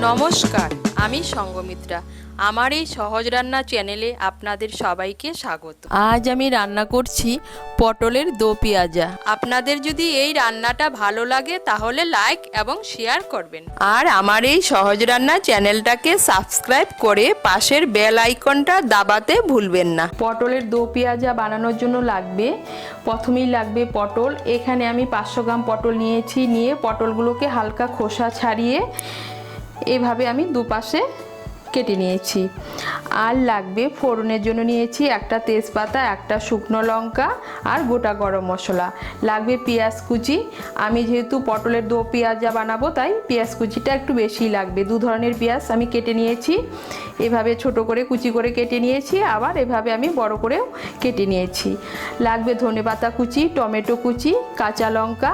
নমস্কার, আমি সঙ্গমিত্রা। আমার এই সহজ রান্না চ্যানেলে আপনাদের সবাইকে স্বাগত। আজ আমি রান্না করছি পটলের দো পেঁয়াজা। আপনাদের যদি এই রান্নাটা ভালো লাগে তাহলে লাইক এবং শেয়ার করবেন, আর আমার এই সহজ রান্না চ্যানেলটাকে সাবস্ক্রাইব করে পাশের বেল আইকনটা দাবাতে ভুলবেন না। পটলের দো পেঁয়াজা বানানোর জন্য প্রথমেই লাগবে পটল। এখানে আমি 500 গ্রাম পটল নিয়েছি। নিয়ে পটলগুলোকে হালকা খোসা ছাড়িয়ে এভাবে আমি দুপাশে কেটে নিয়েছি। আর লাগবে ফোড়নের জন্য নিয়েছি একটা তেজপাতা, একটা শুকনো লঙ্কা আর গোটা গরম মশলা। লাগবে পেঁয়াজ কুচি। আমি যেহেতু পটলের দো পেঁয়াজা বানাবো তাই পেঁয়াজ কুচিটা একটু বেশিই লাগবে। 2 ধরনের পেঁয়াজ আমি কেটে নিয়েছি, এভাবে ছোট করে কুচি করে কেটে নিয়েছি, আবার এভাবে আমি বড় করেও কেটে নিয়েছি। লাগবে ধনেপাতা কুচি, টমেটো কুচি, কাঁচা লঙ্কা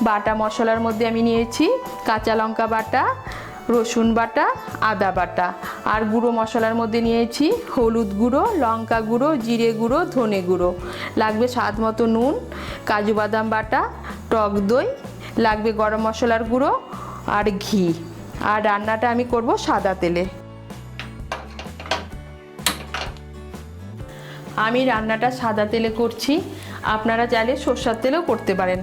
বাটা। মশলার মধ্যে আমি নিয়েছি কাঁচা লঙ্কা বাটা, রসুন বাটা, আদা বাটা। আর গুঁড়ো মশলার মধ্যে নিয়েছি হলুদ গুঁড়ো, লঙ্কা গুঁড়ো, জিরে গুঁড়ো, ধনে গুঁড়ো। লাগবে স্বাদ মতো নুন, কাজু বাদাম বাটা, টক দই, লাগবে গরম মশলার গুঁড়ো আর ঘি। আর রান্নাটা আমি করব সাদা তেলে। আমি রান্নাটা সাদা তেলে করছি, আপনারা চাইলে সরষের তেলেও করতে পারেন।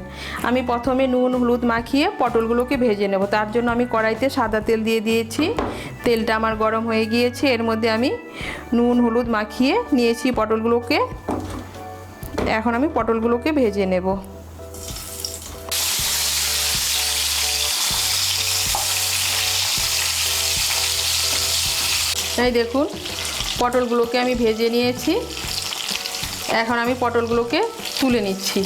আমি প্রথমে নুন হলুদ মাখিয়ে পটলগুলোকে ভেজে নেব। তার জন্য আমি কড়াইতে সাদা তেল দিয়ে দিয়েছি। তেলটা আমার গরম হয়ে গিয়েছে। এর মধ্যে আমি নুন হলুদ মাখিয়ে নিয়েছি পটলগুলোকে। এখন আমি পটলগুলোকে ভেজে নেব। এই দেখুন, পটলগুলোকে আমি ভেজে নিয়েছি। এখন আমি পটলগুলোকে তুলে নিচ্ছি।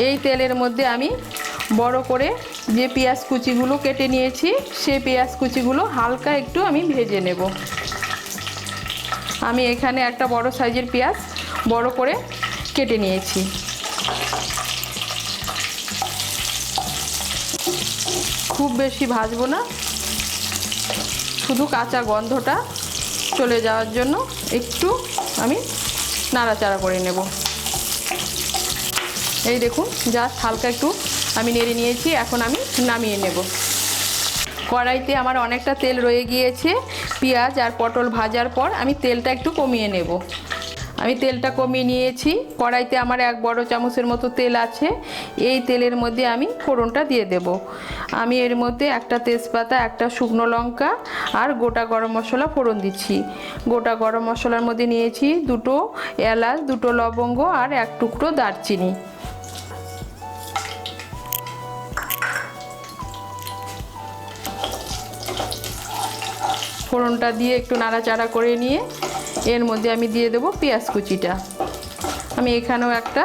এই তেলের মধ্যে আমি বড় করে যে পেঁয়াজ কুচিগুলো কেটে নিয়েছি সেই পেঁয়াজ কুচিগুলো হালকা একটু আমি ভেজে নেব। আমি এখানে একটা বড় সাইজের পেঁয়াজ বড় করে কেটে নিয়েছি। খুব বেশি ভাজবো না, শুধু কাঁচা গন্ধটা চলে যাওয়ার জন্য একটু আমি নাড়াচাড়া করে নেব। এই দেখুন, জাস্ট হালকা একটু আমি নেড়ে নিয়েছি। এখন আমি নামিয়ে নেব। কড়াইতে আমার অনেকটা তেল রয়ে গিয়েছে। পেঁয়াজ আর পটল ভাজার পর আমি তেলটা একটু কমিয়ে নেব। আমি তেলটা কমিয়ে নিয়েছি। কড়াইতে আমার 1 বড় চামচের মতো তেল আছে। এই তেলের মধ্যে আমি ফোড়নটা দিয়ে দেব। আমি এর মধ্যে একটা তেজপাতা, একটা শুকনো লঙ্কা আর গোটা গরম মশলা ফোড়ন দিচ্ছি। গোটা গরম মশলার মধ্যে নিয়েছি 2 এলাচ, 2 লবঙ্গ আর 1 টুকরো দারচিনি। ফোড়নটা দিয়ে একটু নাড়াচাড়া করে নিয়ে এর মধ্যে আমি দিয়ে দেবো পেঁয়াজ কুচিটা। আমি এখানেও একটা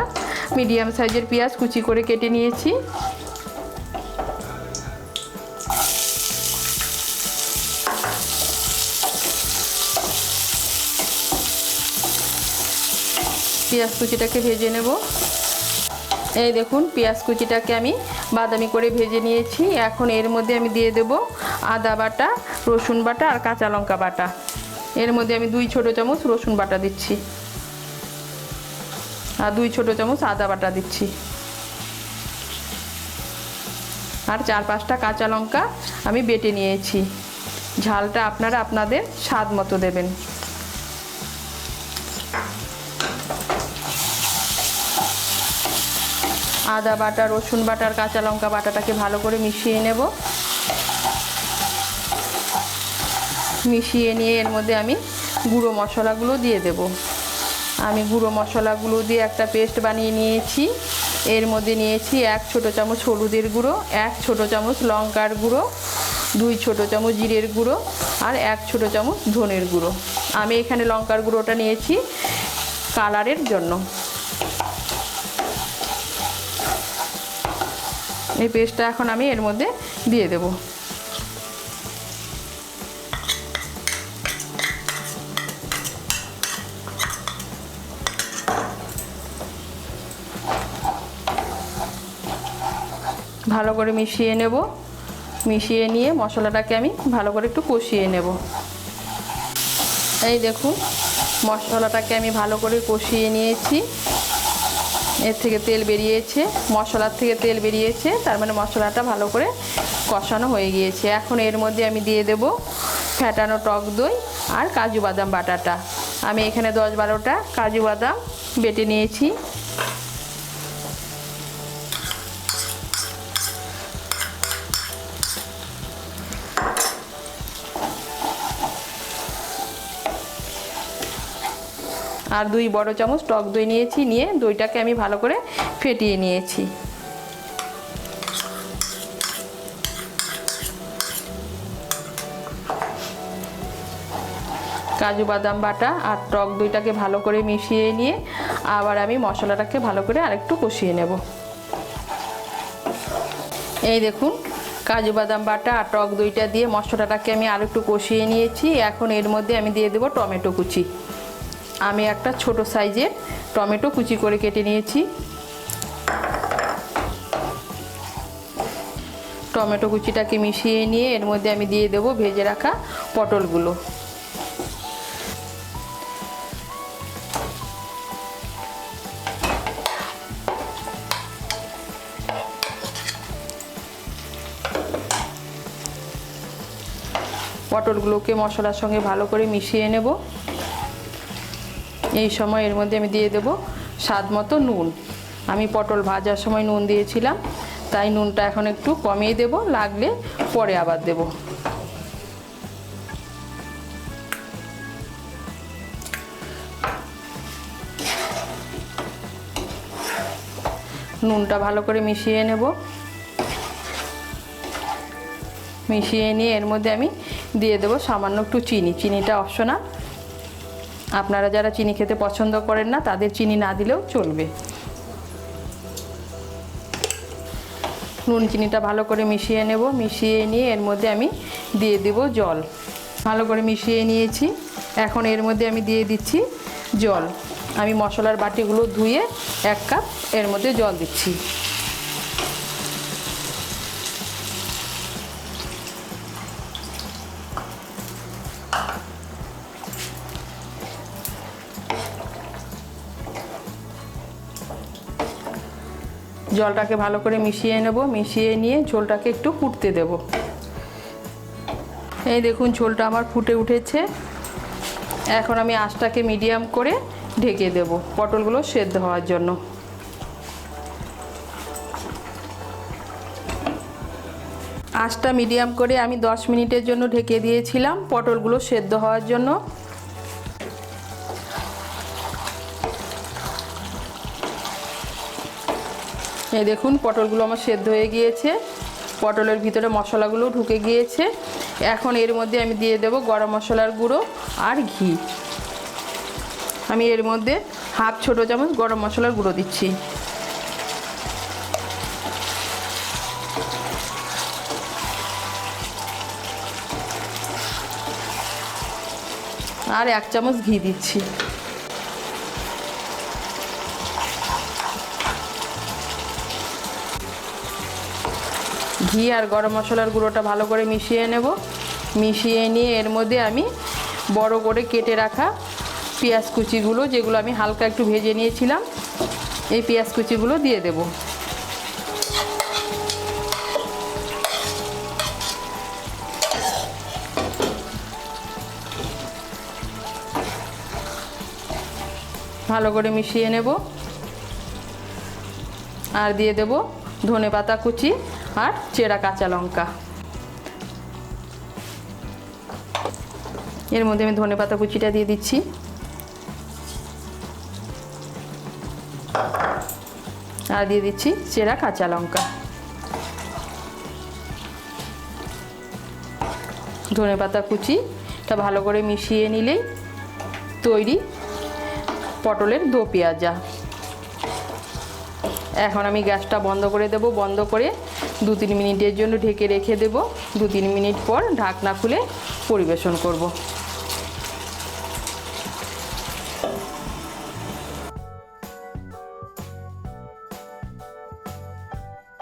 মিডিয়াম সাইজের পেঁয়াজ কুচি করে কেটে নিয়েছি। পেঁয়াজ কুচিটাকে ভেজে নেব। এই দেখুন, পেঁয়াজ কুচিটাকে আমি বাদামি করে ভেজে নিয়েছি। এখন এর মধ্যে আমি দিয়ে দেব আদা বাটা, রসুন বাটা আর কাঁচা লঙ্কা বাটা। এর মধ্যে আমি 2 ছোট চামচ রসুন বাটা দিচ্ছি আর 2 ছোট চামচ আদা বাটা দিচ্ছি। আর 4-5টা কাঁচা লঙ্কা আমি বেটে নিয়েছি। ঝালটা আপনারা আপনাদের স্বাদ মতো দেবেন। আদা বাটা, রসুন বাটা আর কাঁচা লঙ্কা বাটাটাকে ভালো করে মিশিয়ে নেব। মিশিয়ে নিয়ে এর মধ্যে আমি গুঁড়ো মশলাগুলো দিয়ে দেব। আমি গুঁড়ো মশলাগুলো দিয়ে একটা পেস্ট বানিয়ে নিয়েছি। এর মধ্যে নিয়েছি 1 ছোট চামচ হলুদের গুঁড়ো, 1 ছোট চামচ লঙ্কার গুঁড়ো, 2 ছোট চামচ জিরের গুঁড়ো আর 1 ছোট চামচ ধনের গুঁড়ো। আমি এখানে লঙ্কার গুঁড়োটা নিয়েছি কালারের জন্য। এই পেস্টটা এখন আমি এর মধ্যে দিয়ে দেব। ভালো করে মিশিয়ে নেব। মিশিয়ে নিয়ে মশলাটাকে আমি ভালো করে একটু কষিয়ে নেব। এই দেখুন, মশলাটাকে আমি ভালো করে কষিয়ে নিয়েছি। এর থেকে তেল বেরিয়েছে, মশলার থেকে তেল বেরিয়েছে, তার মানে মশলাটা ভালো করে কষানো হয়ে গিয়েছে। এখন এর মধ্যে আমি দিয়ে দেব ফ্যাটানো টক দই আর কাজু বাদাম বাটাটা। আমি এখানে 10-12টা কাজু বাদাম বেটে নিয়েছি। আর 2 বড় চামচ টক দই নিয়েছি, নিয়ে দইটাকে আমি ভালো করে ফেটিয়ে নিয়েছি। কাজু বাদাম বাটা আর টক দইটাকে ভালো করে মিশিয়ে নিয়ে আবার আমি মশলাটাকে ভালো করে আরেকটু কষিয়ে নেব। এই দেখুন, কাজু বাদাম বাটা আর টক দইটা দিয়ে মশলাটাকে আমি আরেকটু কষিয়ে নিয়েছি। এখন এর মধ্যে আমি দিয়ে দেব টমেটো কুচি। আমি একটা ছোট সাইজের টমেটো কুচি করে কেটে নিয়েছি। টমেটো কুচিটাকে মিশিয়ে নিয়ে এর মধ্যে আমি দিয়ে দেব ভেজে রাখা পটলগুলো। পটলগুলোকে মশলার সঙ্গে ভালো করে মিশিয়ে নেব। এই সময় এর মধ্যে আমি দিয়ে দেব স্বাদ মতো নুন। আমি পটল ভাজার সময় নুন দিয়েছিলাম, তাই নুনটা এখন একটু কমিয়ে দেব, লাগলে পরে আবার দেব। নুনটা ভালো করে মিশিয়ে নেব। মিশিয়ে নিয়ে এর মধ্যে আমি দিয়ে দেব সামান্য একটু চিনি। চিনিটা অপশনাল, আপনারা যারা চিনি খেতে পছন্দ করেন না তাদের চিনি না দিলেও চলবে। নুন চিনিটা ভালো করে মিশিয়ে নেব। মিশিয়ে নিয়ে এর মধ্যে আমি দিয়ে দেব জল। ভালো করে মিশিয়ে নিয়েছি। এখন এর মধ্যে আমি দিয়ে দিচ্ছি জল। আমি মশলার বাটিগুলো ধুয়ে 1 কাপ এর মধ্যে জল দিচ্ছি। জলটাকে ভালো করে মিশিয়ে নেব। মিশিয়ে নিয়ে ঝোলটাকে একটু ফুটতে দেব। এই দেখুন, ঝোলটা আমার ফুটে উঠেছে। এখন আমি আঁচটাকে মিডিয়াম করে ঢেকে দেব পটলগুলো সেদ্ধ হওয়ার জন্য। আঁচটা মিডিয়াম করে আমি 10 মিনিটের জন্য ঢেকে দিয়েছিলাম পটলগুলো সেদ্ধ হওয়ার জন্য। এই দেখুন, পটলগুলো আমার সেদ্ধ হয়ে গিয়েছে, পটলের ভিতরে মশলাগুলো ঢুকে গিয়েছে। এখন এর মধ্যে আমি দিয়ে দেব গরম মশলার গুঁড়ো আর ঘি। আমি এর মধ্যে 1/2 ছোট চামচ গরম মশলার গুঁড়ো দিচ্ছি। আর 1 চামচ ঘি দিচ্ছি। ঘি আর গরম মশলার গুঁড়োটা ভালো করে মিশিয়ে নেব। মিশিয়ে নিয়ে এর মধ্যে আমি বড় করে কেটে রাখা পেঁয়াজ কুচিগুলো, যেগুলো আমি হালকা একটু ভেজে নিয়েছিলাম, এই পেঁয়াজ কুচিগুলো দিয়ে দেব। ভালো করে মিশিয়ে নেব। আর দিয়ে দেব ধনেপাতা কুচি আর চেরা কাঁচা লঙ্কা। এর মধ্যে আমি ধনেপাতা কুচিটা দিয়ে দিচ্ছি। আর দিয়ে দিচ্ছি চেরা কাঁচা লঙ্কা। ধনেপাতা কুচিটা ভালো করে মিশিয়ে নিলেই তৈরি পটলের দো পেঁয়াজা। এখন আমি গ্যাসটা বন্ধ করে দেব। বন্ধ করে 2-3 মিনিটের জন্য ঢেকে রেখে দেব। 2-3 মিনিট পর ঢাকনা খুলে পরিবেশন করব।